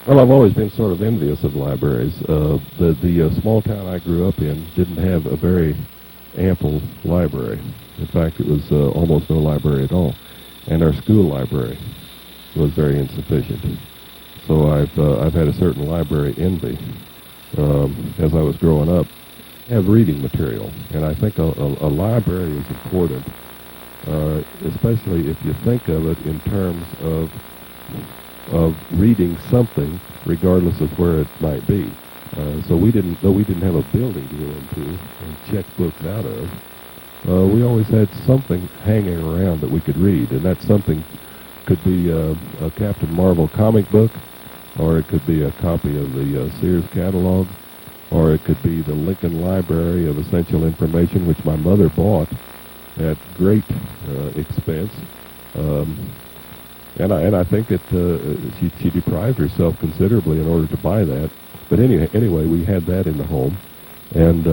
Well, I've always been sort of envious of libraries. The small town I grew up in didn't have a very ample library. In fact, it was almost no library at all, and our school library was very insufficient. So I've had a certain library envy as I was growing up. Have reading material, and I think a library is important, especially if you think of it in terms of reading something, regardless of where it might be. So we didn't have a building to go into and check books out of. We always had something hanging around that we could read, and that something could be a Captain Marvel comic book, or it could be a copy of the Sears catalog, or it could be the Lincoln Library of Essential Information, which my mother bought at great expense. And I think that she deprived herself considerably in order to buy that. But anyway, we had that in the home, and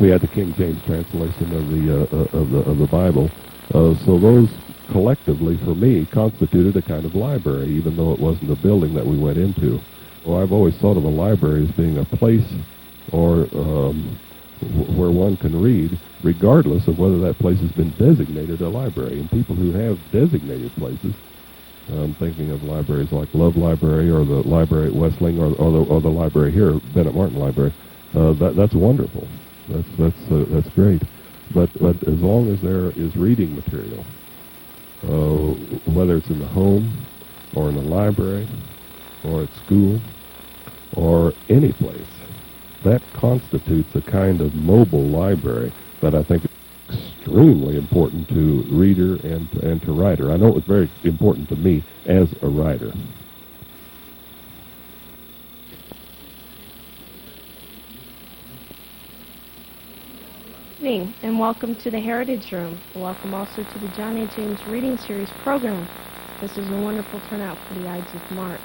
we had the King James translation of the Bible. So those collectively, for me, constituted a kind of library, even though it wasn't a building that we went into. Well, I've always thought of a library as being a place or where one can read, regardless of whether that place has been designated a library. And people who have designated places, I'm thinking of libraries like Love Library or the library at Westling or the library here, Bennett Martin Library. That's wonderful. That's great. But as long as there is reading material, whether it's in the home or in the library or at school or any place, that constitutes a kind of mobile library that I think is extremely important to reader and to writer. I know it was very important to me as a writer. Good evening, and welcome to the Heritage Room. Welcome also to the John A. James Reading Series program. This is a wonderful turnout for the Ides of March.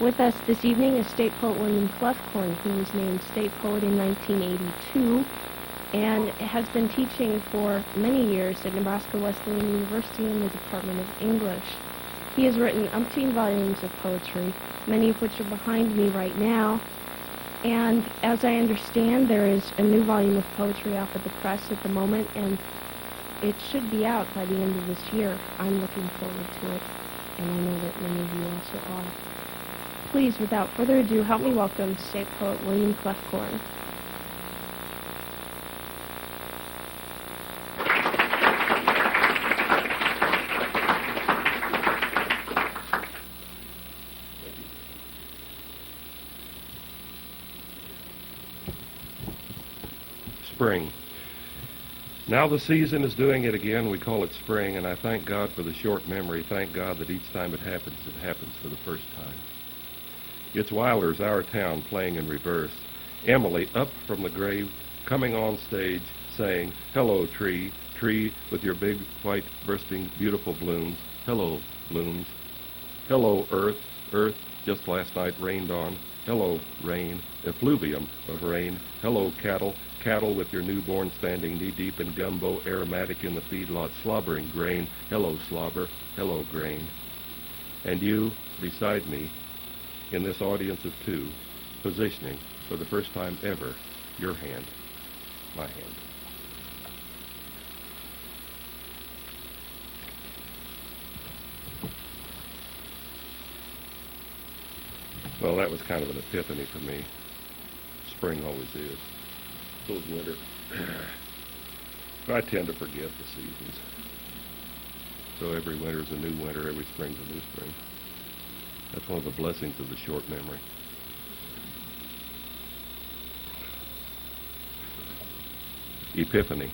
With us this evening is State Poet William Kloefkorn, who was named State Poet in 1982 and has been teaching for many years at Nebraska Wesleyan University in the Department of English. He has written umpteen volumes of poetry, many of which are behind me right now. And as I understand, there is a new volume of poetry off at the press at the moment, and it should be out by the end of this year. I'm looking forward to it, and I know that many of you also are. Please, without further ado, help me welcome State Poet William Kloefkorn. Spring. Now the season is doing it again. We call it spring, and I thank God for the short memory. Thank God that each time it happens for the first time. It's Wilder's Our Town playing in reverse. Emily up from the grave, coming on stage, saying, "Hello, tree, tree with your big, white, bursting, beautiful blooms. Hello, blooms. Hello, earth, earth, just last night rained on. Hello, rain, effluvium of rain. Hello, cattle, cattle with your newborn standing knee-deep in gumbo, aromatic in the feedlot, slobbering grain. Hello, slobber, hello, grain. And you, beside me, in this audience of two, positioning, for the first time ever, your hand, my hand." Well, that was kind of an epiphany for me. Spring always is. Those winter. I tend to forget the seasons. So every winter is a new winter, every spring is a new spring. That's one of the blessings of the short memory. Epiphany.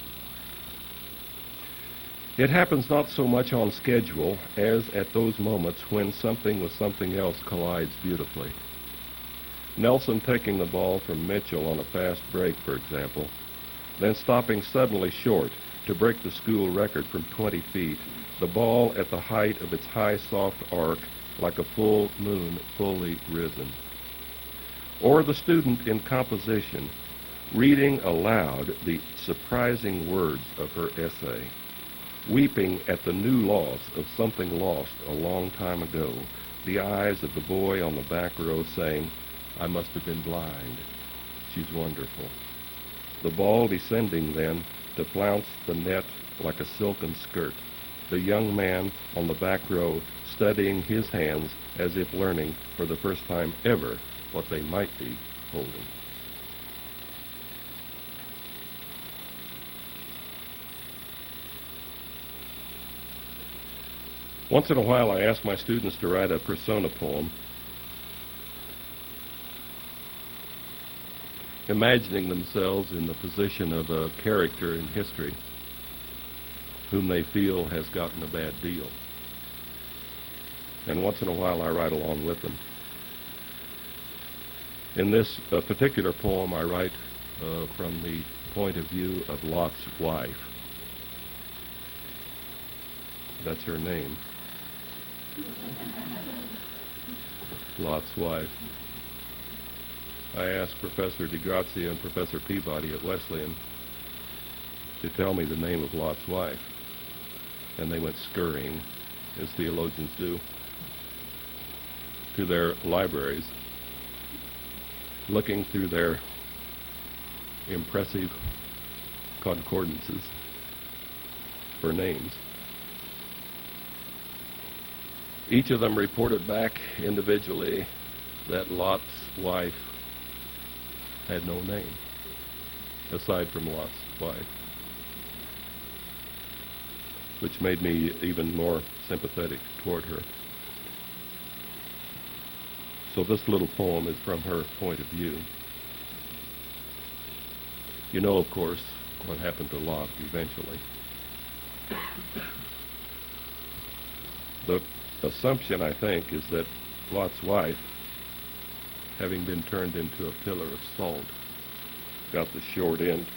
It happens not so much on schedule as at those moments when something with something else collides beautifully. Nelson taking the ball from Mitchell on a fast break, for example, then stopping suddenly short to break the school record from 20 feet, the ball at the height of its high, soft arc, like a full moon fully risen. Or the student in composition, reading aloud the surprising words of her essay, weeping at the new loss of something lost a long time ago, the eyes of the boy on the back row saying, "I must have been blind. She's wonderful." The ball descending then to flounce the net like a silken skirt. The young man on the back row studying his hands as if learning for the first time ever what they might be holding. Once in a while, I ask my students to write a persona poem, imagining themselves in the position of a character in history whom they feel has gotten a bad deal. And once in a while, I write along with them. In this particular poem, I write from the point of view of Lot's wife. That's her name. Lot's wife. I asked Professor DeGrazia and Professor Peabody at Wesleyan to tell me the name of Lot's wife, and they went scurrying, as theologians do, to their libraries, looking through their impressive concordances for names. Each of them reported back individually that Lot's wife had no name, aside from Lot's wife, which made me even more sympathetic toward her. So this little poem is from her point of view. You know, of course, what happened to Lot eventually. The assumption, I think, is that Lot's wife, having been turned into a pillar of salt, got the short end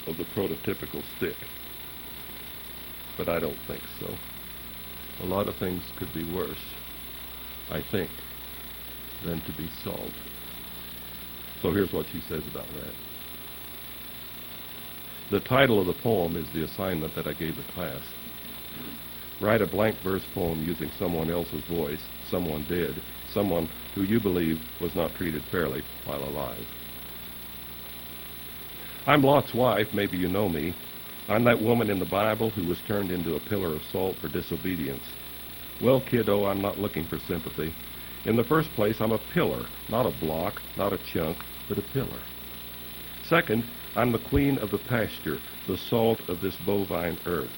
of the prototypical stick. But I don't think so. A lot of things could be worse, I think, than to be salt. So here's what she says about that. The title of the poem is the assignment that I gave the class. Write a blank verse poem using someone else's voice, someone dead, someone who you believe was not treated fairly while alive. I'm Lot's wife, maybe you know me. I'm that woman in the Bible who was turned into a pillar of salt for disobedience. Well, kiddo, I'm not looking for sympathy. In the first place, I'm a pillar, not a block, not a chunk, but a pillar. Second, I'm the queen of the pasture, the salt of this bovine earth.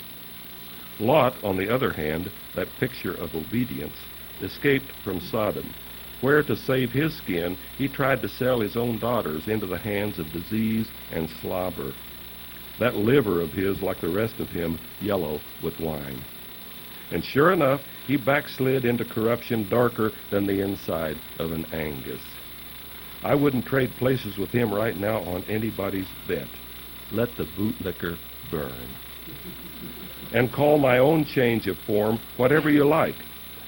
Lot, on the other hand, that picture of obedience, escaped from Sodom, where to save his skin, he tried to sell his own daughters into the hands of disease and slobber. That liver of his, like the rest of him, yellow with wine. And sure enough, he backslid into corruption darker than the inside of an Angus. I wouldn't trade places with him right now on anybody's bet. Let the bootlicker burn. And call my own change of form whatever you like.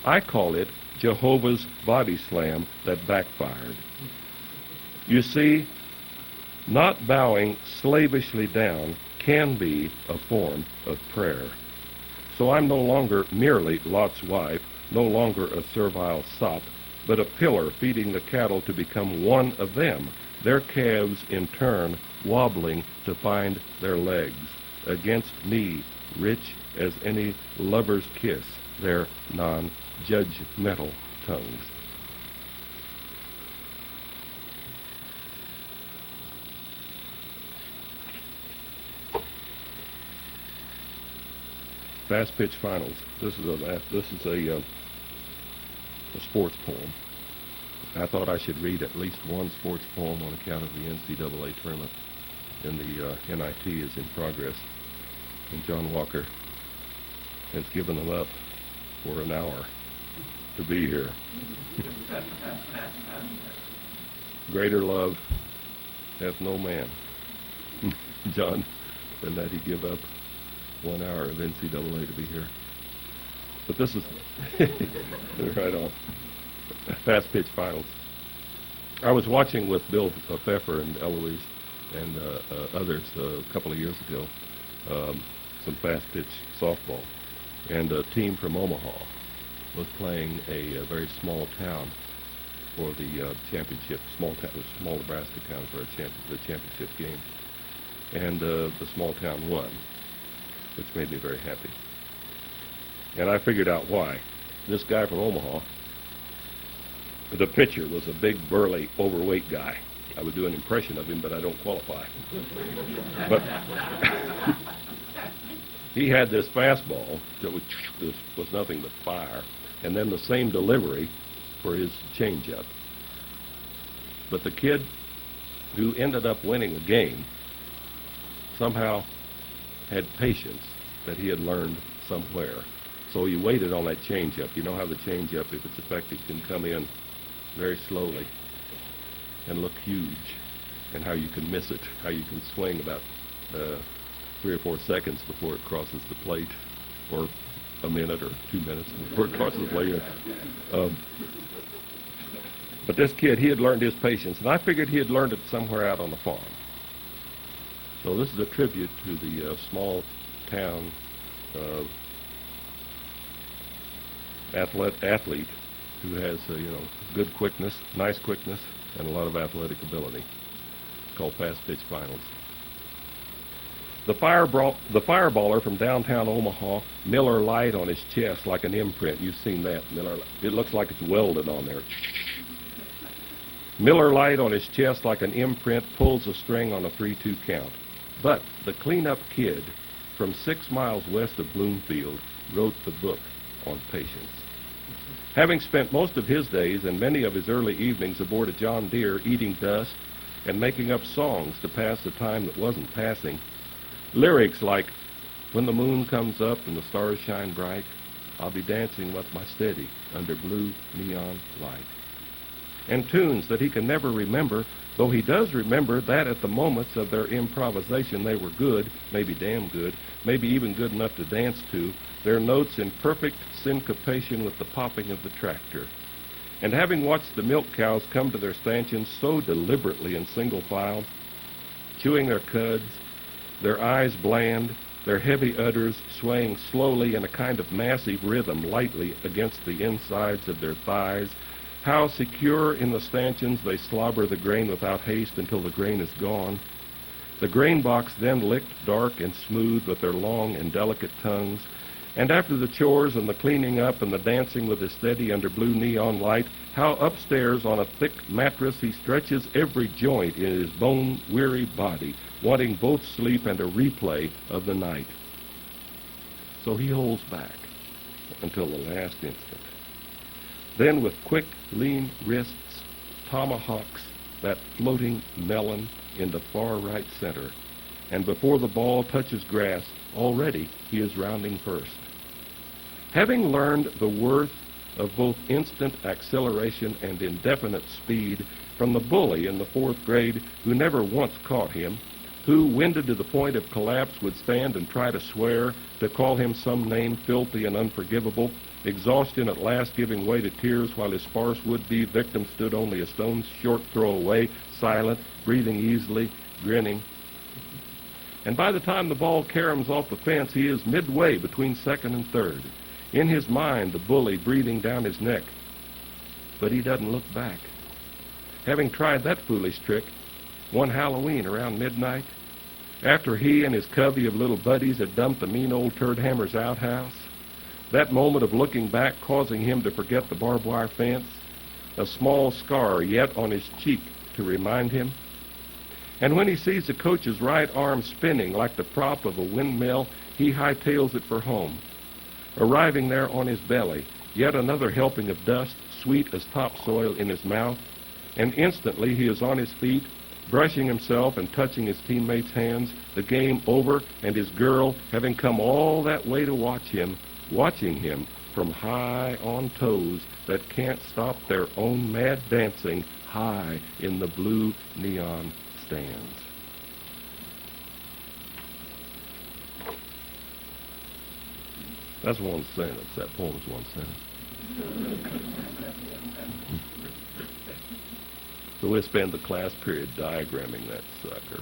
I call it Jehovah's body slam that backfired. You see, not bowing slavishly down can be a form of prayer. So I'm no longer merely Lot's wife, no longer a servile sop, but a pillar feeding the cattle to become one of them, their calves in turn wobbling to find their legs, against me, rich as any lover's kiss, their non-judgmental tongues. Fast pitch finals. This is a sports poem. I thought I should read at least one sports poem on account of the NCAA tournament, and the NIT is in progress. And John Walker has given them up for an hour to be here. Greater love hath no man, John, than that he give up 1 hour of NCAA to be here. But this is right on. Fast pitch finals. I was watching with Bill Pfeffer and Eloise and others a couple of years ago some fast pitch softball, and a team from Omaha was playing a very small town for the championship, small Nebraska town for the championship game. And the small town won, which made me very happy. And I figured out why. This guy from Omaha, the pitcher, was a big, burly, overweight guy. I would do an impression of him, but I don't qualify. But he had this fastball that was nothing but fire, and then the same delivery for his changeup. But the kid who ended up winning the game somehow had patience that he had learned somewhere. So he waited on that changeup. You know how the changeup, if it's effective, can come in very slowly and look huge, and how you can miss it, how you can swing about 3 or 4 seconds before it crosses the plate, or a minute or 2 minutes before it crosses the plate. But this kid, he had learned his patience, and I figured he had learned it somewhere out on the farm. So this is a tribute to the small town athlete who has good quickness, nice quickness, and a lot of athletic ability. It's called fast pitch finals. The fireballer from downtown Omaha, Miller Lite on his chest like an imprint. You've seen that, Miller. It looks like it's welded on there. Miller Lite on his chest like an imprint pulls a string on a 3-2 count. But the cleanup kid from 6 miles west of Bloomfield wrote the book on patience. Having spent most of his days and many of his early evenings aboard a John Deere eating dust and making up songs to pass the time that wasn't passing, lyrics like, "When the moon comes up and the stars shine bright, I'll be dancing with my steady under blue neon light," and tunes that he can never remember, though he does remember that at the moments of their improvisation they were good, maybe damn good, maybe even good enough to dance to, their notes in perfect syncopation with the popping of the tractor. And having watched the milk cows come to their stanchions so deliberately in single file, chewing their cuds, their eyes bland, their heavy udders swaying slowly in a kind of massive rhythm lightly against the insides of their thighs, how secure in the stanchions they slobber the grain without haste until the grain is gone. The grain box then licked dark and smooth with their long and delicate tongues, and after the chores and the cleaning up and the dancing with his steady under blue neon light, how upstairs on a thick mattress he stretches every joint in his bone-weary body, wanting both sleep and a replay of the night. So he holds back until the last instant. Then with quick, lean wrists, tomahawks that floating melon in the far right center, and before the ball touches grass, already he is rounding first. Having learned the worth of both instant acceleration and indefinite speed from the bully in the 4th grade who never once caught him, who, winded to the point of collapse, would stand and try to swear, to call him some name filthy and unforgivable, exhaustion at last giving way to tears while his sparse would-be victim stood only a stone's short throw away, silent, breathing easily, grinning. And by the time the ball caroms off the fence, he is midway between 2nd and 3rd. In his mind, the bully breathing down his neck. But he doesn't look back. Having tried that foolish trick one Halloween around midnight, after he and his covey of little buddies had dumped the mean old turd hammer's outhouse, that moment of looking back causing him to forget the barbed wire fence, a small scar yet on his cheek to remind him. And when he sees the coach's right arm spinning like the prop of a windmill, he hightails it for home. Arriving there on his belly, yet another helping of dust, sweet as topsoil, in his mouth, and instantly he is on his feet, brushing himself and touching his teammates' hands, the game over, and his girl, having come all that way to watch him, watching him from high on toes that can't stop their own mad dancing high in the blue neon stands. That's one sentence. That poem's one sentence. So we'll spend the class period diagramming that sucker.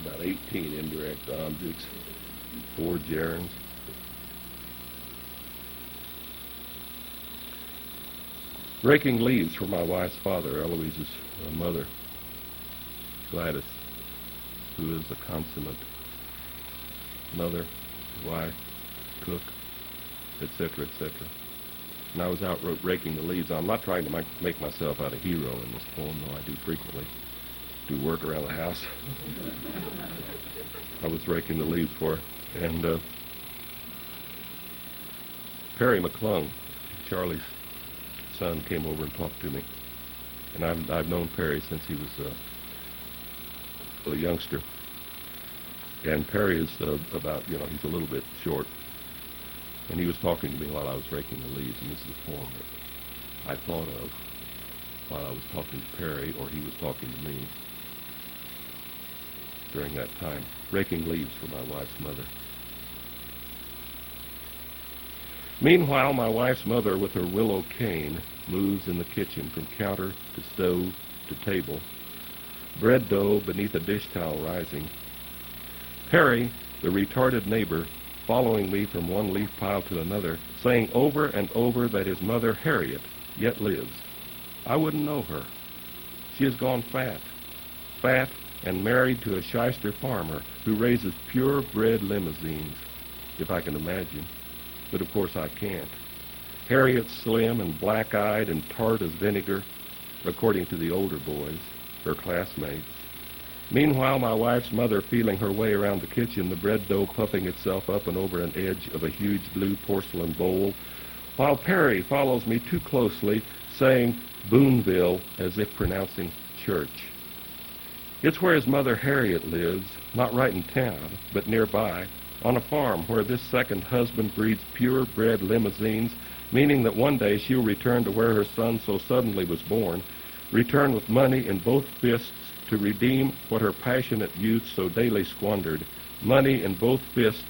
About 18 indirect objects. 4 germs. Raking leaves for my wife's father, Eloise's mother, Gladys, who is a consummate mother, wife, cook, etc., etc. And I was out raking the leaves. I'm not trying to make myself out a hero in this poem, though I do frequently do work around the house. I was raking the leaves for her. And Perry McClung, Charlie's son, came over and talked to me. And I've known Perry since he was a youngster. And Perry is about, he's a little bit short. And he was talking to me while I was raking the leaves, and this is a poem that I thought of while I was talking to Perry, or he was talking to me during that time. Raking leaves for my wife's mother. Meanwhile, my wife's mother, with her willow cane, moves in the kitchen from counter to stove to table, bread dough beneath a dish towel rising. Perry, the retarded neighbor, following me from one leaf pile to another, saying over and over that his mother, Harriet, yet lives. I wouldn't know her. She has gone fat and married to a shyster farmer who raises purebred limousines, if I can imagine. But of course I can't. Harriet's slim and black-eyed and tart as vinegar, according to the older boys, her classmates. Meanwhile, my wife's mother feeling her way around the kitchen, the bread dough puffing itself up and over an edge of a huge blue porcelain bowl, while Perry follows me too closely, saying Boonville as if pronouncing church. It's where his mother Harriet lives, not right in town, but nearby, on a farm where this second husband breeds purebred limousines, meaning that one day she'll return to where her son so suddenly was born, return with money in both fists to redeem what her passionate youth so daily squandered, money in both fists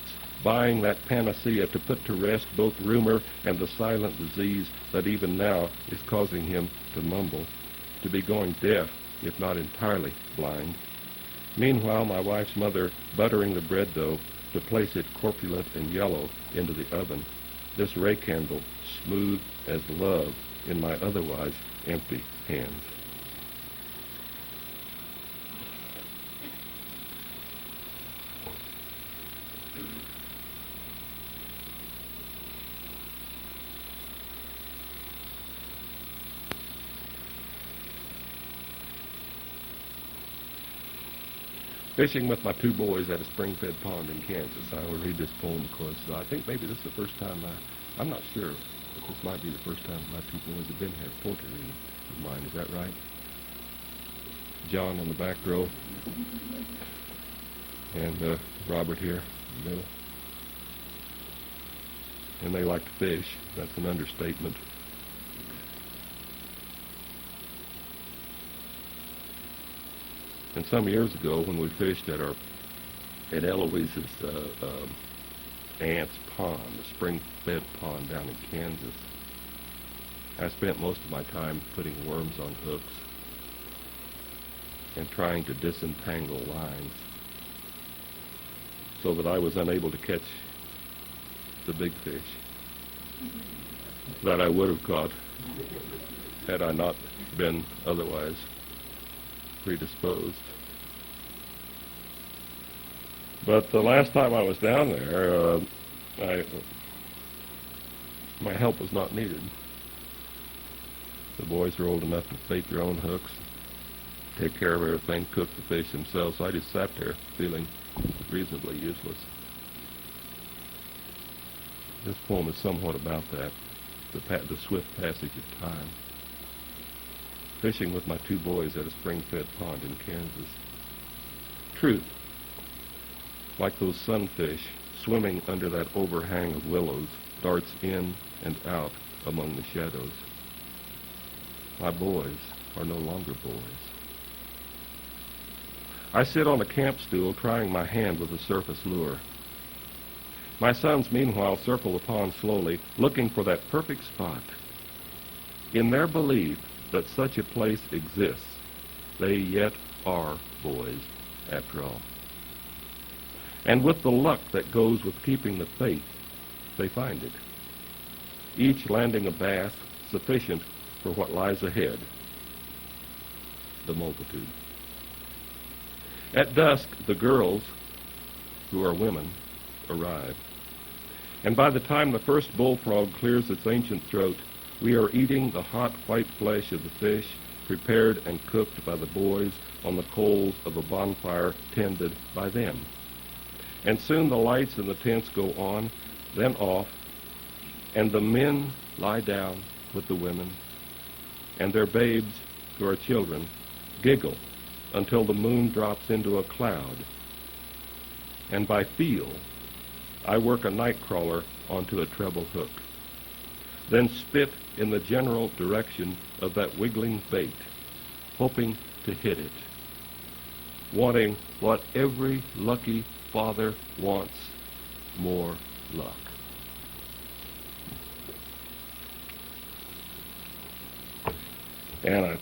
buying that panacea to put to rest both rumor and the silent disease that even now is causing him to mumble, to be going deaf, if not entirely blind. Meanwhile, my wife's mother buttering the bread dough to place it corpulent and yellow into the oven, this rake handle smooth as love in my otherwise empty hands. Fishing with my 2 boys at a spring-fed pond in Kansas. I will read this poem because I think maybe this is the first time I'm not sure, but this might be the first time my 2 boys have been here poetry reading of mine. Is that right? John on the back row, and Robert here in the middle. And they like to fish. That's an understatement. And some years ago, when we fished at Eloise's aunt's pond, the spring-fed pond down in Kansas, I spent most of my time putting worms on hooks and trying to disentangle lines so that I was unable to catch the big fish that I would have caught had I not been otherwise predisposed. But the last time I was down there, my help was not needed. The boys were old enough to bait their own hooks, take care of everything, cook the fish themselves, so I just sat there feeling reasonably useless. This poem is somewhat about that, the swift passage of time. Fishing with my 2 boys at a spring-fed pond in Kansas. Truth, like those sunfish swimming under that overhang of willows, darts in and out among the shadows. My boys are no longer boys. I sit on a camp stool trying my hand with a surface lure. My sons, meanwhile, circle the pond slowly, looking for that perfect spot. In their belief that such a place exists, they yet are boys, after all. And with the luck that goes with keeping the faith, they find it, each landing a bass sufficient for what lies ahead, the multitude. At dusk, the girls, who are women, arrive. And by the time the first bullfrog clears its ancient throat, we are eating the hot white flesh of the fish, prepared and cooked by the boys on the coals of a bonfire tended by them. And soon the lights in the tents go on, then off, and the men lie down with the women, and their babes, who are children, giggle until the moon drops into a cloud. And by feel, I work a night crawler onto a treble hook, then spit in the general direction of that wiggling bait, hoping to hit it, wanting what every lucky father wants, more luck. And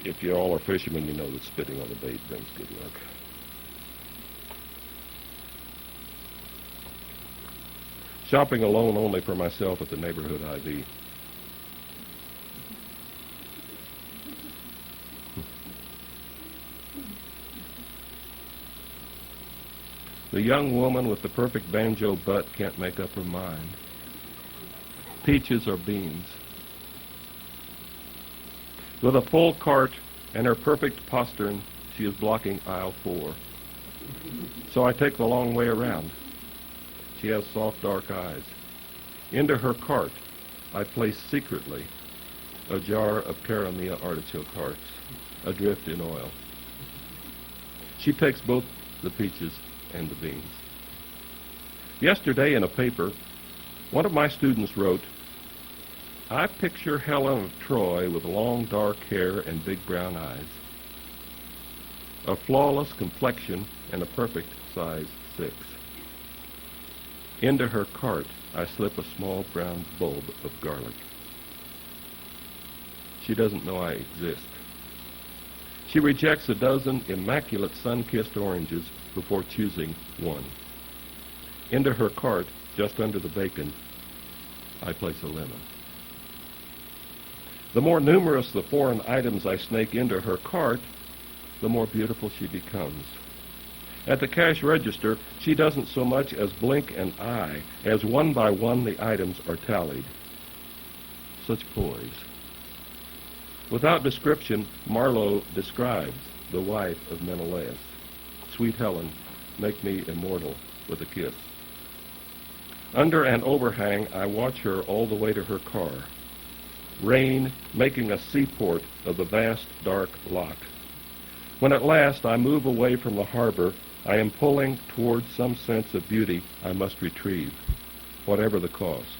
if you all are fishermen, you know that spitting on the bait brings good luck. Shopping alone only for myself at the neighborhood IV. The young woman with the perfect banjo butt can't make up her mind. Peaches or beans. With a full cart and her perfect postern, she is blocking aisle 4. So I take the long way around. She has soft, dark eyes. Into her cart, I place secretly a jar of caramia artichoke hearts, adrift in oil. She takes both the peaches and the beans. Yesterday in a paper, one of my students wrote, "I picture Helen of Troy with long dark hair and big brown eyes, a flawless complexion and a perfect size 6. Into her cart, I slip a small brown bulb of garlic. She doesn't know I exist. She rejects a dozen immaculate sun-kissed oranges before choosing one. Into her cart, just under the bacon, I place a lemon. The more numerous the foreign items I snake into her cart, the more beautiful she becomes. At the cash register, she doesn't so much as blink an eye, as one by one the items are tallied. Such poise. Without description, Marlowe describes the wife of Menelaus. Sweet Helen, make me immortal with a kiss. Under an overhang, I watch her all the way to her car. Rain making a seaport of the vast dark lot. When at last I move away from the harbor, I am pulling towards some sense of beauty I must retrieve, whatever the cost.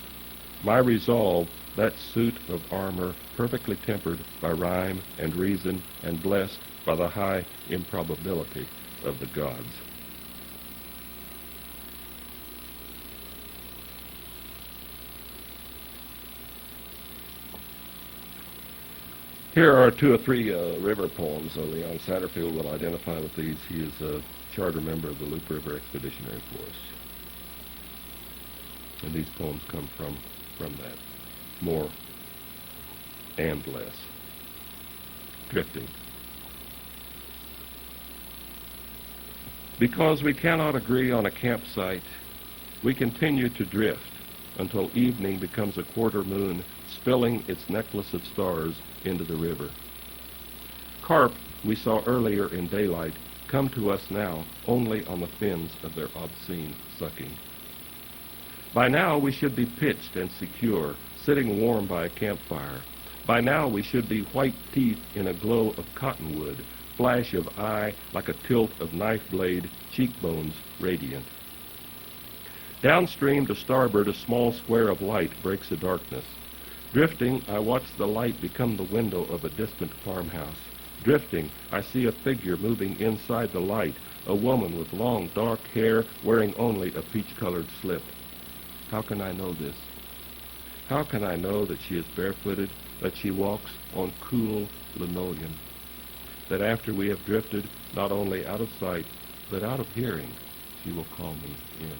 My resolve, that suit of armor perfectly tempered by rhyme and reason and blessed by the high improbability of the gods. Here are 2 or 3 river poems. Leon Satterfield will identify with these. He is a charter member of the Loup River Expeditionary Force. And these poems come from that. More and less. Drifting. Because we cannot agree on a campsite, we continue to drift until evening becomes a quarter moon, spilling its necklace of stars into the river. Carp we saw earlier in daylight come to us now only on the fins of their obscene sucking. By now we should be pitched and secure, sitting warm by a campfire. By now we should be white teeth in a glow of cottonwood, flash of eye like a tilt of knife blade, cheekbones radiant. Downstream to starboard, a small square of light breaks the darkness. Drifting, I watch the light become the window of a distant farmhouse. Drifting, I see a figure moving inside the light, a woman with long, dark hair wearing only a peach-colored slip. How can I know this? How can I know that she is barefooted, that she walks on cool linoleum, that after we have drifted not only out of sight, but out of hearing, she will call me in.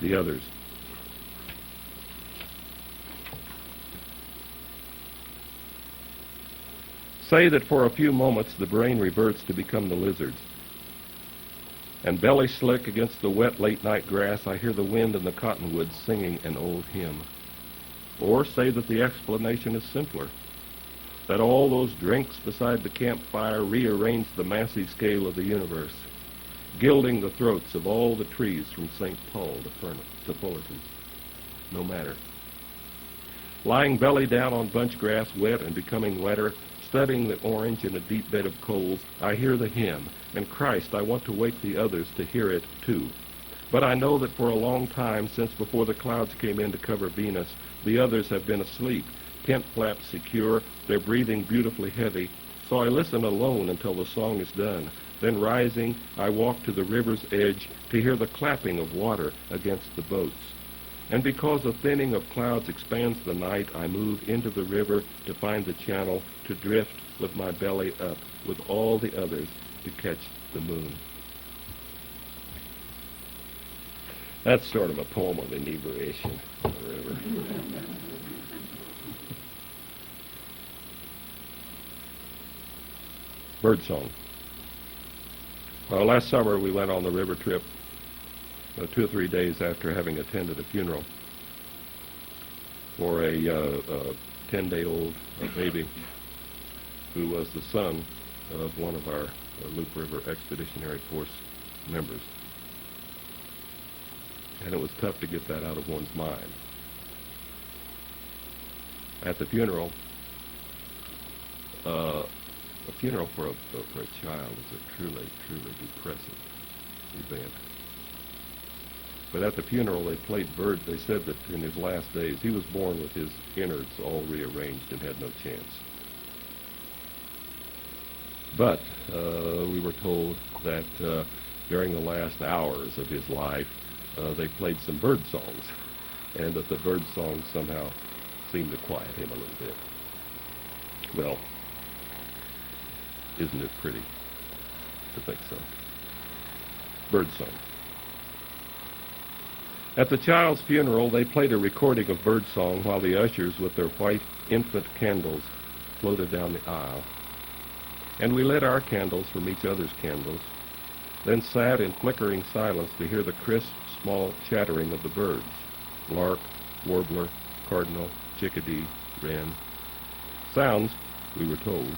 The others. Say that for a few moments the brain reverts to become the lizards. And belly slick against the wet late-night grass, I hear the wind in the cottonwoods singing an old hymn. Or say that the explanation is simpler, that all those drinks beside the campfire rearranged the massive scale of the universe, gilding the throats of all the trees from St. Paul to Fullerton. No matter. Lying belly down on bunch grass, wet and becoming wetter, studying the orange in a deep bed of coals, I hear the hymn, and Christ, I want to wake the others to hear it too. But I know that for a long time, since before the clouds came in to cover Venus, the others have been asleep, tent flaps secure, their breathing beautifully heavy. So I listen alone until the song is done. Then rising, I walk to the river's edge to hear the clapping of water against the boats. And because a thinning of clouds expands the night, I move into the river to find the channel, to drift with my belly up, with all the others, to catch the moon. That's sort of a poem of inebriation on the river. Birdsong. Well, last summer we went on the river trip 2 or 3 days after having attended a funeral for a 10-day-old baby who was the son of one of our Loop River Expeditionary Force members. And it was tough to get that out of one's mind. At the funeral, a funeral for a child is a truly depressing event. But at the funeral, they played bird. They said that in his last days, he was born with his innards all rearranged and had no chance. But we were told that during the last hours of his life, they played some bird songs, and that the bird songs somehow seemed to quiet him a little bit. Well, isn't it pretty to think so? Birdsong. At the child's funeral, they played a recording of Birdsong while the ushers, with their white infant candles, floated down the aisle. And we lit our candles from each other's candles, then sat in flickering silence to hear the crisp, small chattering of the birds, lark, warbler, cardinal, chickadee, wren. Sounds, we were told,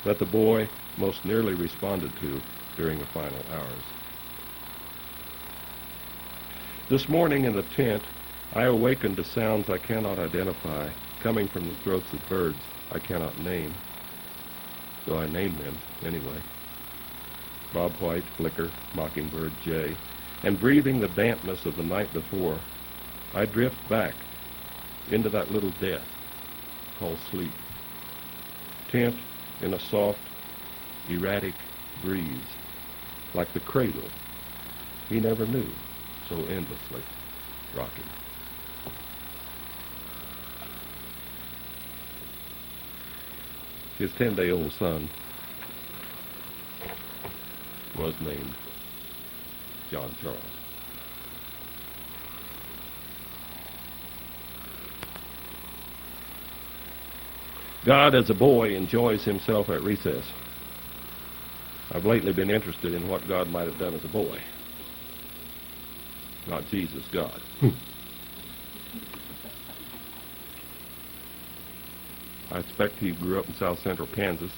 that the boy most nearly responded to during the final hours. This morning in the tent, I awakened to sounds I cannot identify, coming from the throats of birds I cannot name, though I named them anyway. Bobwhite, flicker, mockingbird, jay, and breathing the dampness of the night before, I drift back into that little death called sleep. Tent in a soft, erratic breeze, like the cradle he never knew, so endlessly rocking. His 10-day-old son was named John Charles. God, as a boy, enjoys himself at recess. I've lately been interested in what God might have done as a boy. Not Jesus, God. I expect he grew up in south central Kansas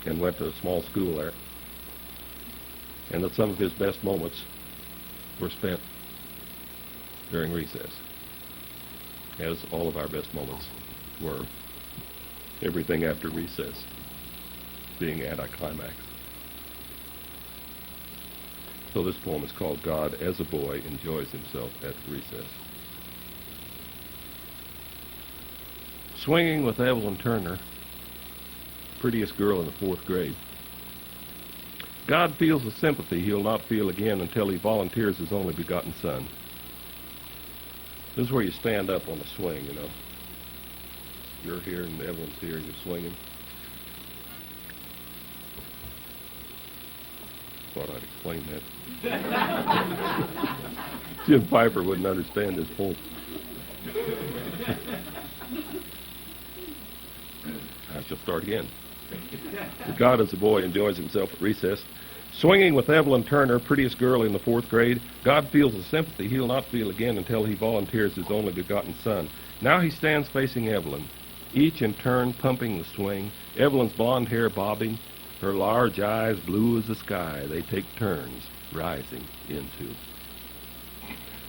and went to a small school there, and that some of his best moments were spent during recess, as all of our best moments were. Everything after recess being anticlimax. So this poem is called God as a Boy Enjoys Himself at Recess. Swinging with Evelyn Turner, prettiest girl in the 4th grade. God feels a sympathy he'll not feel again until he volunteers his only begotten son. This is where you stand up on the swing, you know. You're here and Evelyn's here and you're swinging. Thought I'd explain that. Jim Piper wouldn't understand this point. I shall start again. God as a boy enjoys himself at recess. Swinging with Evelyn Turner, prettiest girl in the 4th grade, God feels a sympathy he'll not feel again until he volunteers his only begotten son. Now he stands facing Evelyn, each in turn pumping the swing, Evelyn's blonde hair bobbing, her large eyes blue as the sky. They take turns rising into.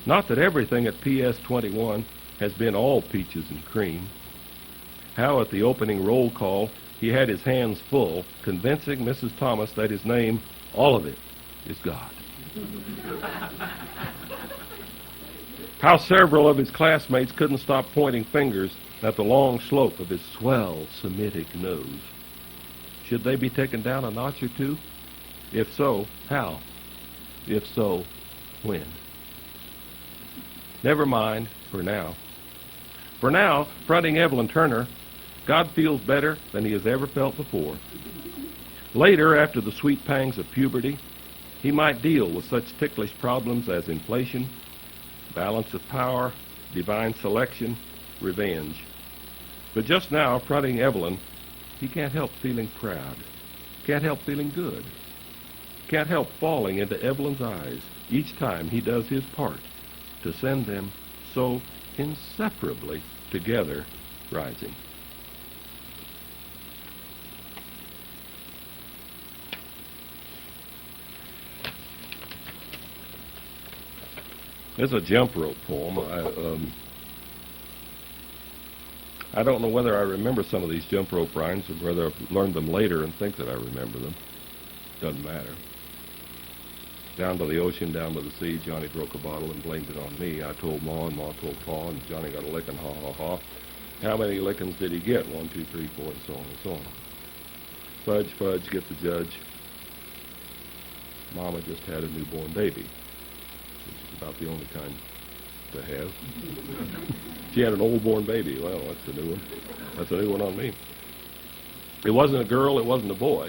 Not that everything at PS 21 has been all peaches and cream. How at the opening roll call he had his hands full, convincing Mrs. Thomas that his name, all of it, is God. How several of his classmates couldn't stop pointing fingers at the long slope of his swell Semitic nose. Should they be taken down a notch or two? If so, how? If so, when? Never mind, for now. For now, fronting Evelyn Turner, God feels better than he has ever felt before. Later, after the sweet pangs of puberty, he might deal with such ticklish problems as inflation, balance of power, divine selection, revenge. But just now, fronting Evelyn, he can't help feeling proud, can't help feeling good, can't help falling into Evelyn's eyes each time he does his part to send them so inseparably together rising. This is a jump rope poem. I don't know whether I remember some of these jump rope rhymes or whether I've learned them later and think that I remember them. Doesn't matter. Down by the ocean, down by the sea, Johnny broke a bottle and blamed it on me. I told Ma and Ma told Pa, and Johnny got a licking, ha, ha, ha. How many lickings did he get? 1, 2, 3, 4, and so on and so on. Fudge, fudge, get the judge. Mama just had a newborn baby, which is about the only kind to have. She had an old-born baby. Well, that's a new one. That's a new one on me. It wasn't a girl, it wasn't a boy.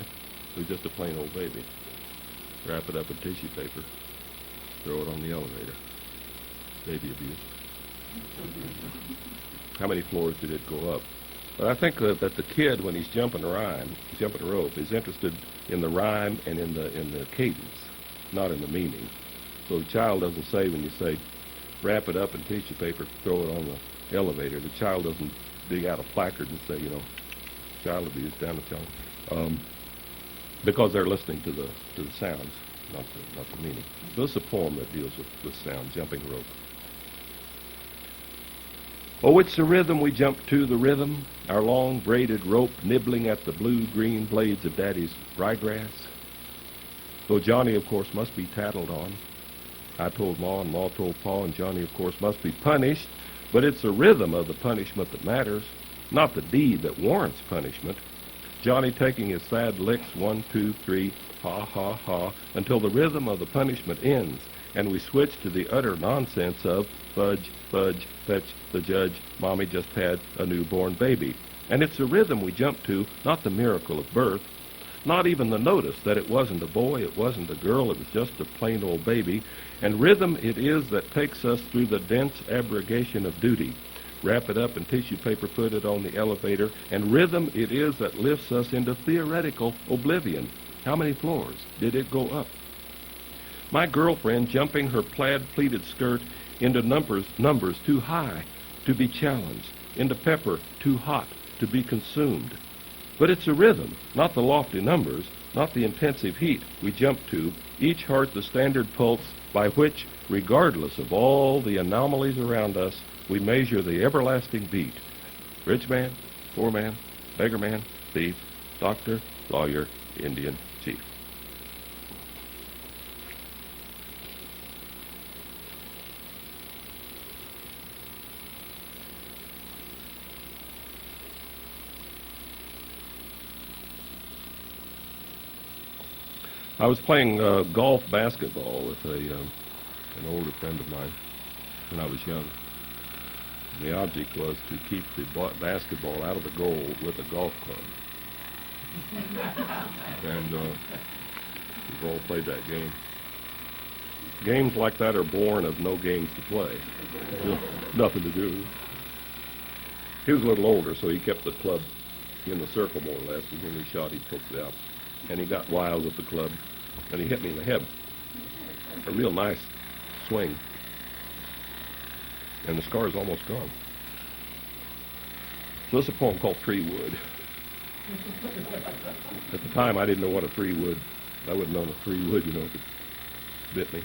It was just a plain old baby. Wrap it up in tissue paper. Throw it on the elevator. Baby abuse. How many floors did it go up? But I think that the kid, when he's jumping a rope, is interested in the rhyme and in the cadence, not in the meaning. So the child doesn't say, when you say, wrap it up in tissue paper, throw it on the elevator, the child doesn't dig out a placard and say, child abuse, down the child. Because they're listening to the sounds, not the meaning. So this is a poem that deals with sound, jumping rope. Oh, it's the rhythm we jump to, the rhythm, our long braided rope nibbling at the blue-green blades of Daddy's ryegrass. Though Johnny, of course, must be tattled on. I told Ma, and Ma told Pa, and Johnny, of course, must be punished. But it's the rhythm of the punishment that matters, not the deed that warrants punishment. Johnny taking his sad licks, 1, 2, 3, ha, ha, ha, until the rhythm of the punishment ends, and we switch to the utter nonsense of fudge, fudge, fetch the judge, Mommy just had a newborn baby. And it's the rhythm we jump to, not the miracle of birth, not even the notice that it wasn't a boy, it wasn't a girl, it was just a plain old baby. And rhythm it is that takes us through the dense abrogation of duty. Wrap it up in tissue paper, put it on the elevator, and rhythm it is that lifts us into theoretical oblivion. How many floors did it go up? My girlfriend jumping her plaid pleated skirt into numbers too high to be challenged, into pepper too hot to be consumed. But it's a rhythm, not the lofty numbers, not the intensive heat we jump to, each heart the standard pulse by which, regardless of all the anomalies around us, we measure the everlasting beat. Rich man, poor man, beggar man, thief, doctor, lawyer, Indian chief. I was playing golf basketball with an older friend of mine when I was young. The object was to keep the basketball out of the goal with a golf club. And we've all played that game. Games like that are born of no games to play. Nothing to do. He was a little older, so he kept the club in the circle more or less, and when he shot, he poked it out. And he got wild with the club, and he hit me in the head. A real nice swing. And the scar is almost gone. So this is a poem called Tree Wood. At the time, I didn't know what a tree would. I wouldn't know a tree would, if it bit me.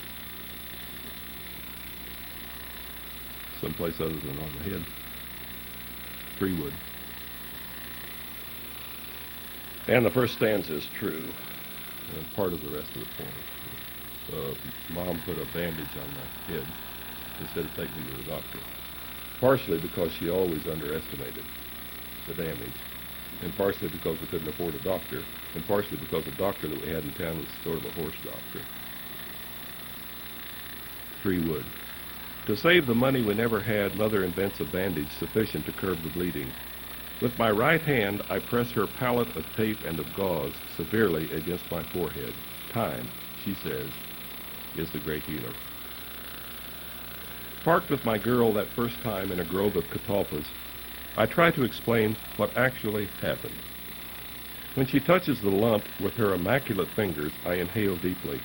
Someplace other than on the head. Tree wood. And the first stanza is true, and part of the rest of the poem. Mom put a bandage on my head instead of taking me to the doctor. Partially because she always underestimated the damage, and partially because we couldn't afford a doctor, and partially because the doctor that we had in town was sort of a horse doctor. Tree wood. To save the money we never had, Mother invents a bandage sufficient to curb the bleeding. With my right hand, I press her pallet of tape and of gauze severely against my forehead. Time, she says, is the great healer. Parked with my girl that first time in a grove of catalpas, I try to explain what actually happened. When she touches the lump with her immaculate fingers, I inhale deeply,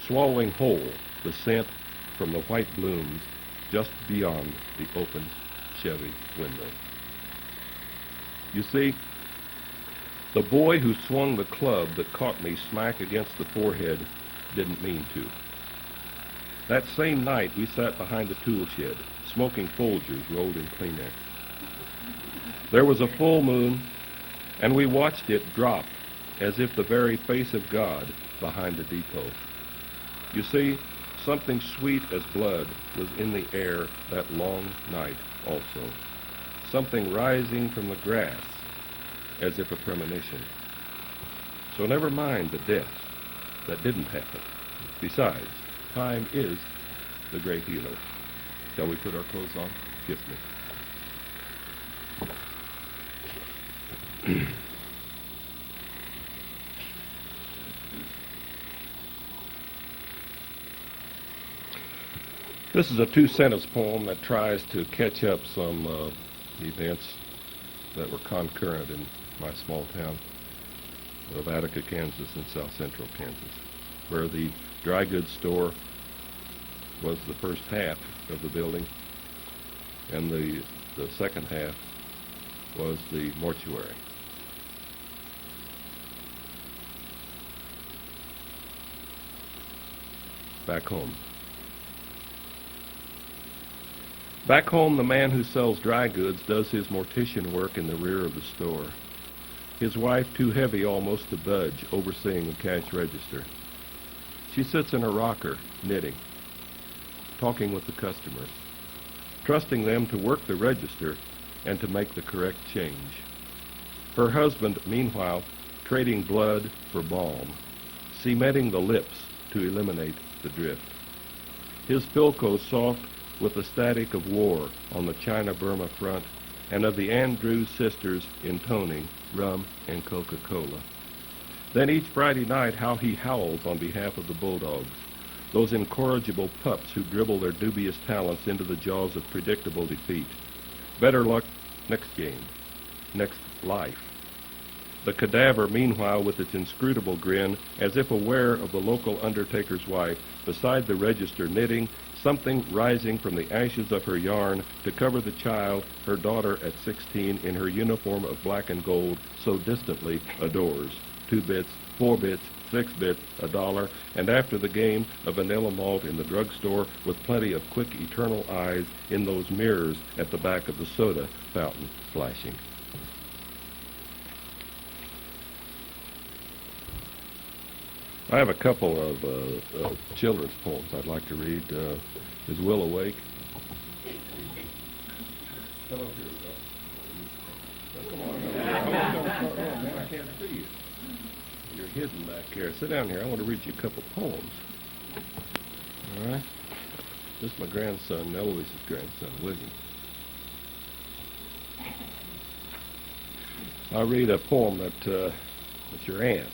swallowing whole the scent from the white blooms just beyond the open Chevy window. You see, the boy who swung the club that caught me smack against the forehead didn't mean to. That same night, we sat behind the tool shed, smoking Folgers rolled in Kleenex. There was a full moon, and we watched it drop as if the very face of God behind the depot. You see, something sweet as blood was in the air that long night also. Something rising from the grass as if a premonition. So never mind the death that didn't happen. Besides, time is the great healer. Shall we put our clothes on? Kiss me. This is a two-sentence poem that tries to catch up some events that were concurrent in my small town of Attica, Kansas, and south central Kansas, where the dry goods store was the first half of the building, and the second half was the mortuary. Back home. Back home, the man who sells dry goods does his mortician work in the rear of the store. His wife, too heavy almost to budge, overseeing the cash register. She sits in a rocker, knitting, talking with the customers, trusting them to work the register and to make the correct change. Her husband, meanwhile, trading blood for balm, cementing the lips to eliminate the drift. His Philco soft with the static of war on the China-Burma front and of the Andrews sisters intoning rum and Coca-Cola. Then each Friday night how he howls on behalf of the Bulldogs, those incorrigible pups who dribble their dubious talents into the jaws of predictable defeat. Better luck next game, next life. The cadaver, meanwhile, with its inscrutable grin, as if aware of the local undertaker's wife, beside the register knitting, something rising from the ashes of her yarn to cover the child her daughter at 16 in her uniform of black and gold so distantly adores. 2 bits, 4 bits, 6 bits, $1, and after the game, a vanilla malt in the drugstore with plenty of quick eternal eyes in those mirrors at the back of the soda fountain flashing. I have a couple of children's poems I'd like to read. Is Will awake? Come up here, Will. Come on, man, I can't see you. You're hidden back here. Sit down here. I want to read you a couple poems. All right? This is my grandson, Eloise's grandson, William. I'll read a poem that your aunt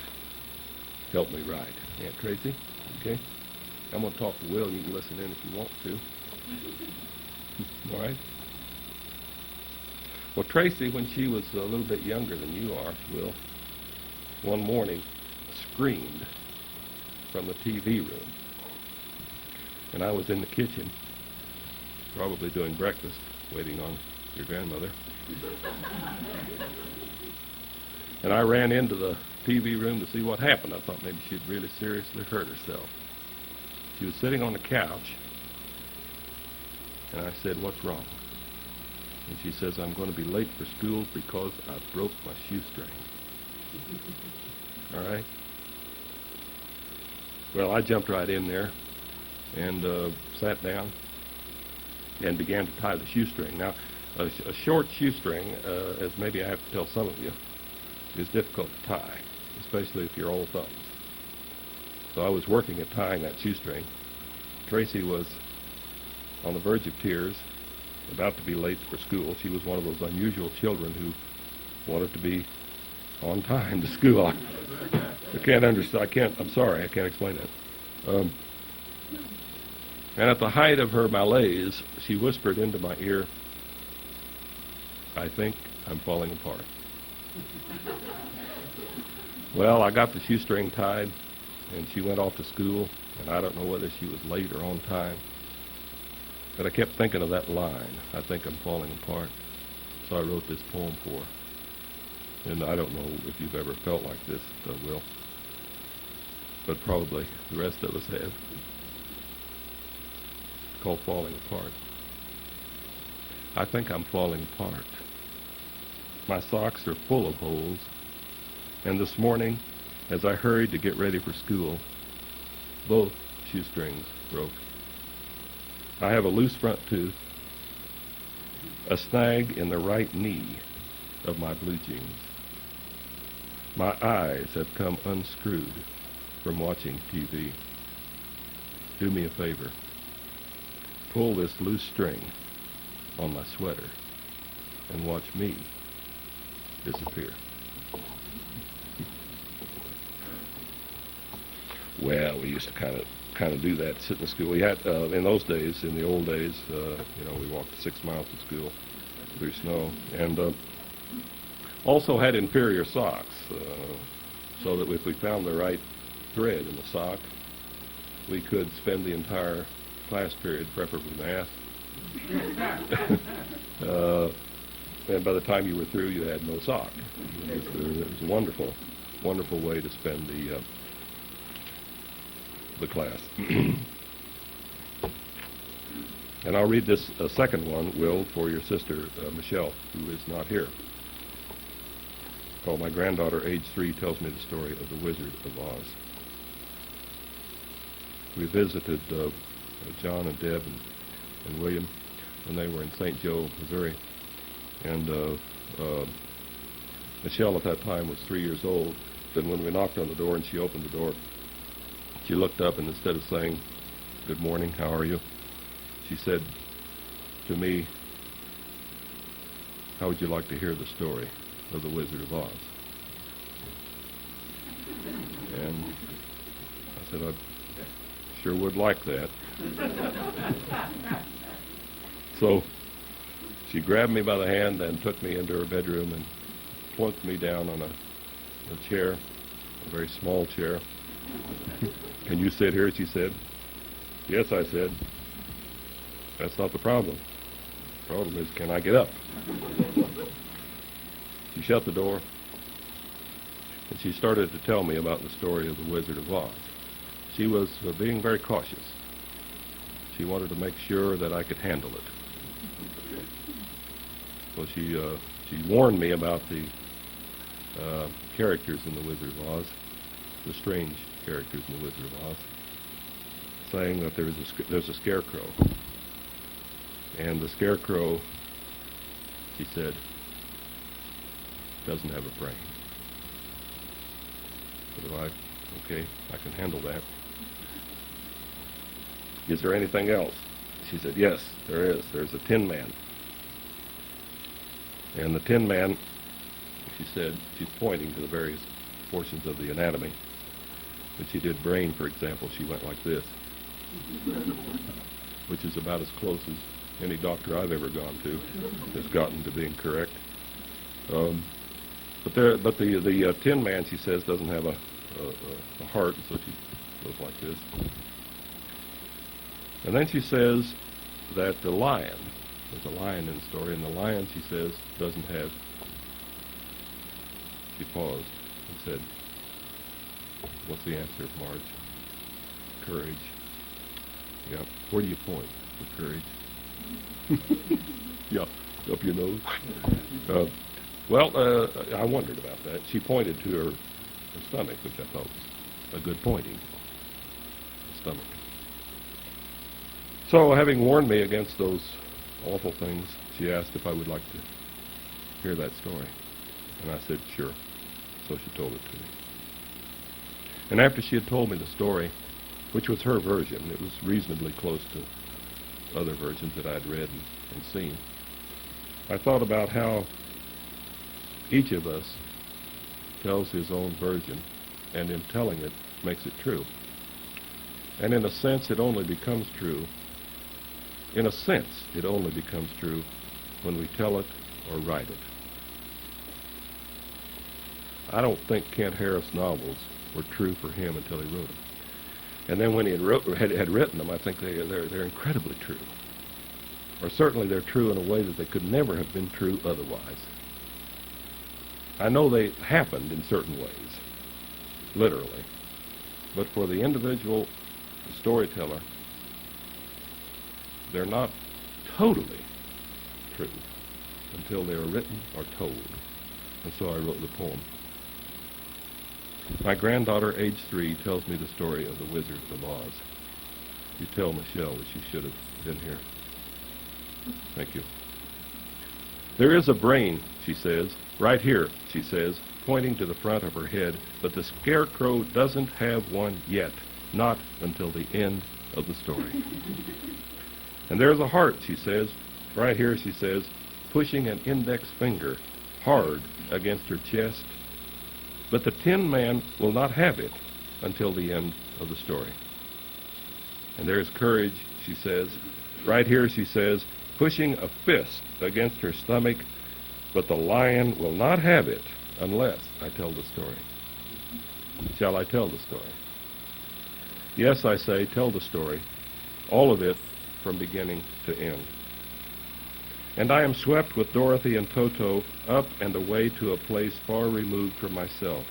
helped me write. Aunt Tracy, okay? I'm going to talk to Will. You can listen in if you want to. All right? Well, Tracy, when she was a little bit younger than you are, Will, one morning screamed from the TV room. And I was in the kitchen, probably doing breakfast, waiting on your grandmother. And I ran into the TV room to see what happened. I thought maybe she'd really seriously hurt herself. She was sitting on the couch, and I said, "What's wrong?" And she says, "I'm going to be late for school because I broke my shoestring." All right? Well, I jumped right in there and sat down and began to tie the shoestring. Now, a short shoestring, as maybe I have to tell some of you, is difficult to tie, especially if you're old thumbs. So I was working at tying that shoestring. Tracy was on the verge of tears, about to be late for school. She was one of those unusual children who wanted to be on time to school. I can't understand. I'm sorry, I can't explain that. And at the height of her malaise, she whispered into my ear, "I think I'm falling apart." Well, I got the shoestring tied, and she went off to school, and I don't know whether she was late or on time, but I kept thinking of that line, "I think I'm falling apart." So I wrote this poem for her. And I don't know if you've ever felt like this, Will, but probably the rest of us have. It's called Falling Apart. I think I'm falling apart. My socks are full of holes, and this morning, as I hurried to get ready for school, both shoestrings broke. I have a loose front tooth, a snag in the right knee of my blue jeans. My eyes have come unscrewed from watching TV. Do me a favor. Pull this loose string on my sweater and watch me disappear. Well, we used to kind of do that, sit in school. We had in those days, in the old days, we walked 6 miles to school through snow, and also had inferior socks, so that if we found the right thread in the sock, we could spend the entire class period, preferably math. And by the time you were through, you had no sock. It was a wonderful, wonderful way to spend the class. And I'll read this second one, Will, for your sister, Michelle, who is not here. Called My Granddaughter, age 3, Tells Me the Story of the Wizard of Oz. We visited John and Deb and William when they were in St. Joe, Missouri. And Michelle at that time was 3 years old. Then when we knocked on the door and she opened the door, she looked up, and instead of saying, "Good morning, how are you?" she said to me, "How would you like to hear the story of the Wizard of Oz?" And I said, "I sure would like that." So she grabbed me by the hand and took me into her bedroom and plunked me down on a chair, a very small chair. "Can you sit here?" she said. "Yes," I said. "That's not the problem. The problem is, can I get up?" She shut the door, and she started to tell me about the story of the Wizard of Oz. She was being very cautious. She wanted to make sure that I could handle it. So she warned me about the characters in the Wizard of Oz, the strange characters in the Wizard of Oz, saying that there's a scarecrow. And the scarecrow, she said, doesn't have a brain. So okay, I can handle that. "Is there anything else?" She said, "Yes, there is. There's a Tin Man. And the Tin Man, she said, she's pointing to the various portions of the anatomy. When she did brain, for example, she went like this, which is about as close as any doctor I've ever gone to has gotten to being correct. But the Tin Man, she says, doesn't have a heart, so she goes like this. And then she says that the lion, there's a lion in the story, and the lion, she says, doesn't have. She paused and said, "What's the answer, Marge?" Courage. Yeah. Where do you point for courage? Yeah, up your nose. I wondered about that. She pointed to her stomach, which I thought was a good pointing. Stomach. So, having warned me against those awful things, she asked if I would like to hear that story. And I said, sure. So she told it to me. And after she had told me the story, which was her version, it was reasonably close to other versions that I'd read and seen, I thought about how each of us tells his own version, and in telling it, makes it true. And in a sense, it only becomes true. In a sense, it only becomes true when we tell it or write it. I don't think Kent Harris novels were true for him until he wrote them. And then when he had written them, I think they're incredibly true. Or certainly they're true in a way that they could never have been true otherwise. I know they happened in certain ways, literally. But for the individual storyteller, they're not totally true until they are written or told. And so I wrote the poem. My granddaughter, age 3, tells me the story of the Wizard of Oz. You tell Michelle that she should have been here. Thank you. There is a brain, she says, right here, she says, pointing to the front of her head, but the scarecrow doesn't have one yet, not until the end of the story. And there's a heart, she says, right here, she says, pushing an index finger hard against her chest, but the Tin Man will not have it until the end of the story. And there's courage, she says, right here, she says, pushing a fist against her stomach, but the lion will not have it unless I tell the story. Shall I tell the story? Yes, I say, tell the story, all of it from beginning to end. And I am swept with Dorothy and Toto up and away to a place far removed from myself,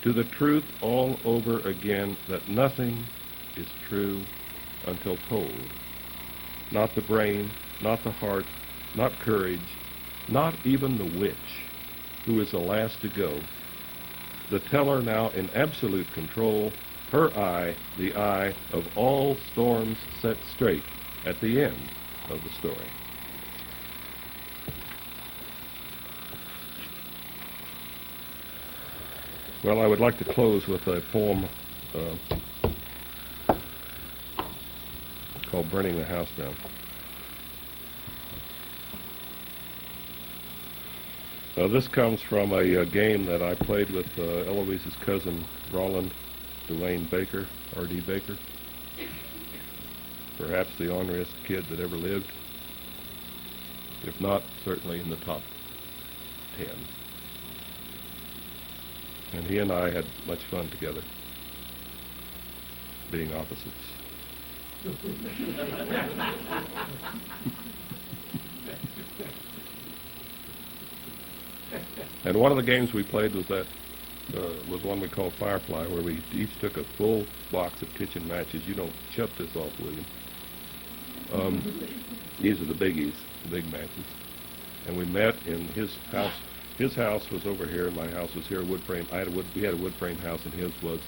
to the truth all over again that nothing is true until told. Not the brain, not the heart, not courage, not even the witch, who is the last to go. The teller now in absolute control, her eye, the eye of all storms set straight at the end of the story. Well, I would like to close with a poem called Burning the House Down. This comes from a game that I played with Eloise's cousin, Roland Duane Baker, R.D. Baker. Perhaps the orneriest kid that ever lived. If not, certainly in the top 10. And he and I had much fun together, being opposites. And one of the games we played was was one we called Firefly, where we each took a full box of kitchen matches. You don't shut this off, William. These are the biggies, the big matches. And we met in his house. His house was over here, my house was here, wood frame. We had a wood frame house, and his was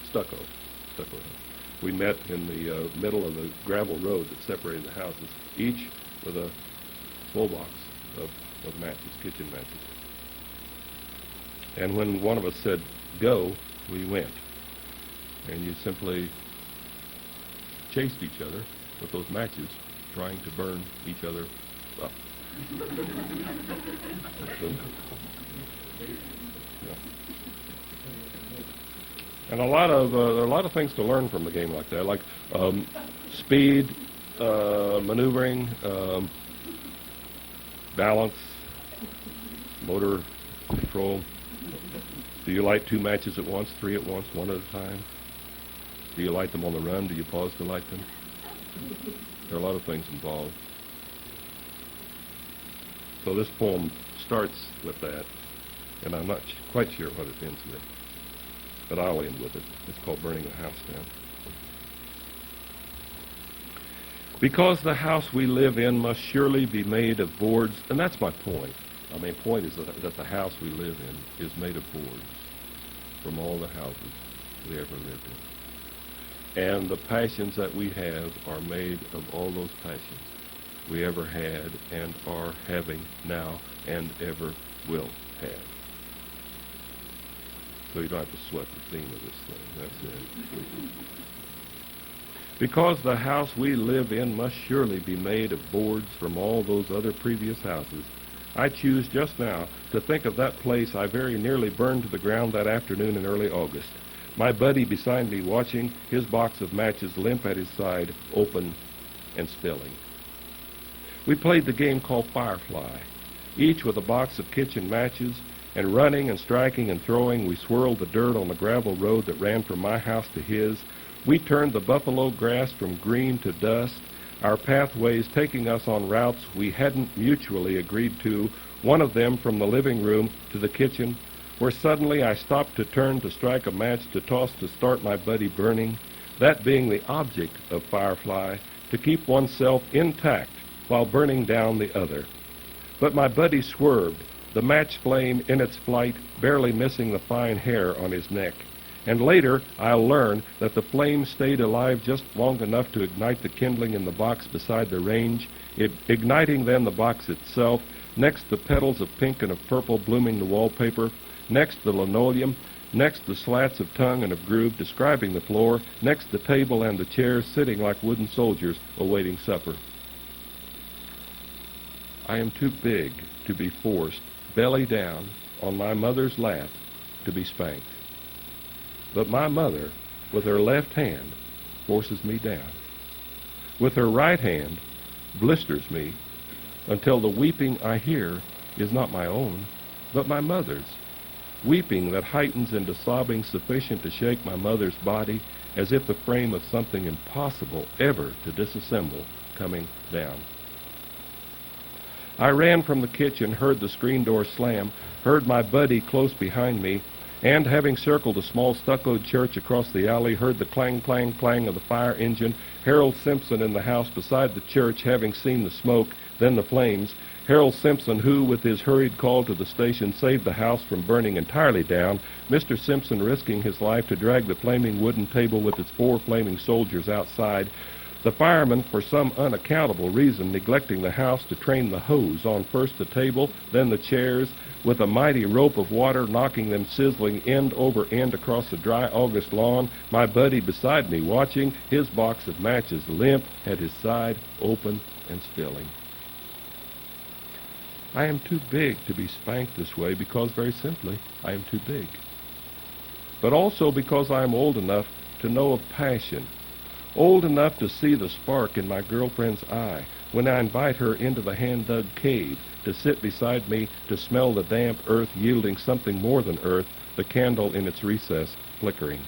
stucco. We met in the middle of the gravel road that separated the houses, each with a full box of matches, kitchen matches. And when one of us said, go, we went. And you simply chased each other with those matches, trying to burn each other up. Yeah. And there are a lot of things to learn from a game like that, like speed, maneuvering, balance, motor control. Do you light 2 matches at once, 3 at once, 1 at a time? Do you light them on the run? Do you pause to light them? There are a lot of things involved. So this poem starts with that, and I'm not quite sure what it ends with, but I'll end with it. It's called Burning the House Down. Because the house we live in must surely be made of boards, and that's my point. My point is that the house we live in is made of boards from all the houses we ever lived in. And the passions that we have are made of all those passions we ever had and are having now and ever will have. So you don't have to sweat the theme of this thing. That's it. Because the house we live in must surely be made of boards from all those other previous houses, I choose just now to think of that place I very nearly burned to the ground that afternoon in early August. My buddy beside me watching, his box of matches limp at his side, open and spilling. We played the game called Firefly, each with a box of kitchen matches, and running and striking and throwing, we swirled the dirt on the gravel road that ran from my house to his. We turned the buffalo grass from green to dust, our pathways taking us on routes we hadn't mutually agreed to, one of them from the living room to the kitchen, where suddenly I stopped to turn to strike a match to toss to start my buddy burning, that being the object of Firefly, to keep oneself intact while burning down the other. But my buddy swerved, the match flame in its flight barely missing the fine hair on his neck. And later, I'll learn that the flame stayed alive just long enough to ignite the kindling in the box beside the range, igniting then the box itself, next the petals of pink and of purple blooming the wallpaper, next the linoleum, next the slats of tongue and of groove describing the floor, next the table and the chairs sitting like wooden soldiers awaiting supper. I am too big to be forced, belly down, on my mother's lap to be spanked. But my mother, with her left hand, forces me down. With her right hand, blisters me until the weeping I hear is not my own, but my mother's. Weeping that heightens into sobbing sufficient to shake my mother's body as if the frame of something impossible ever to disassemble coming down. I ran from the kitchen, heard the screen door slam, heard my buddy close behind me, and having circled a small stuccoed church across the alley, heard the clang, clang, clang of the fire engine, Harold Simpson in the house beside the church, having seen the smoke, then the flames, Harold Simpson, who, with his hurried call to the station, saved the house from burning entirely down, Mr. Simpson risking his life to drag the flaming wooden table with its 4 flaming soldiers outside, the fireman, for some unaccountable reason, neglecting the house to train the hose on first the table, then the chairs, with a mighty rope of water knocking them sizzling end over end across the dry August lawn, my buddy beside me watching, his box of matches limp at his side, open and spilling. I am too big to be spanked this way because, very simply, I am too big. But also because I am old enough to know of passion, old enough to see the spark in my girlfriend's eye when I invite her into the hand-dug cave to sit beside me to smell the damp earth yielding something more than earth, the candle in its recess flickering.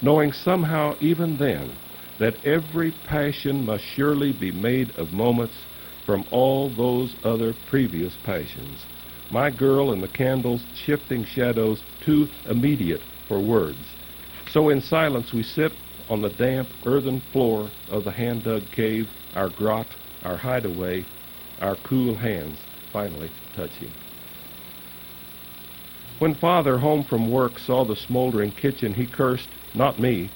Knowing somehow even then that every passion must surely be made of moments from all those other previous passions. My girl and the candle's shifting shadows too immediate for words. So in silence we sit on the damp earthen floor of the hand-dug cave, our grot, our hideaway, our cool hands finally touching. When Father, home from work, saw the smoldering kitchen, he cursed, not me,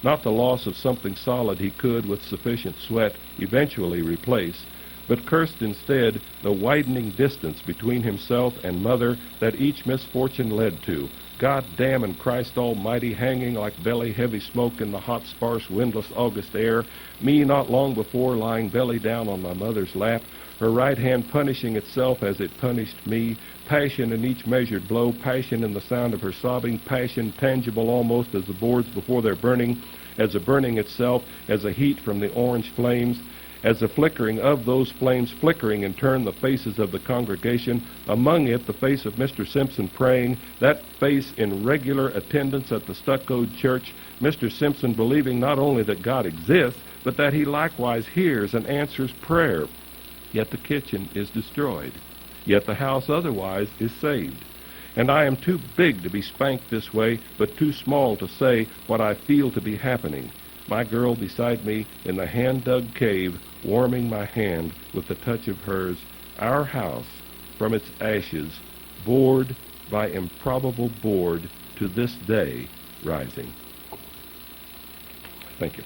not the loss of something solid he could, with sufficient sweat, eventually replace, but cursed instead the widening distance between himself and Mother that each misfortune led to, God damn and Christ Almighty hanging like belly-heavy smoke in the hot, sparse, windless August air, me not long before lying belly down on my mother's lap, her right hand punishing itself as it punished me, passion in each measured blow, passion in the sound of her sobbing, passion tangible almost as the boards before their burning, as the burning itself, as the heat from the orange flames, as the flickering of those flames flickering in turn the faces of the congregation, among it the face of Mr. Simpson praying, that face in regular attendance at the stuccoed church, Mr. Simpson believing not only that God exists, but that he likewise hears and answers prayer. Yet the kitchen is destroyed. Yet the house otherwise is saved. And I am too big to be spanked this way, but too small to say what I feel to be happening. My girl beside me in the hand-dug cave, warming my hand with the touch of hers. Our house, from its ashes, board by improbable board, to this day rising. Thank you.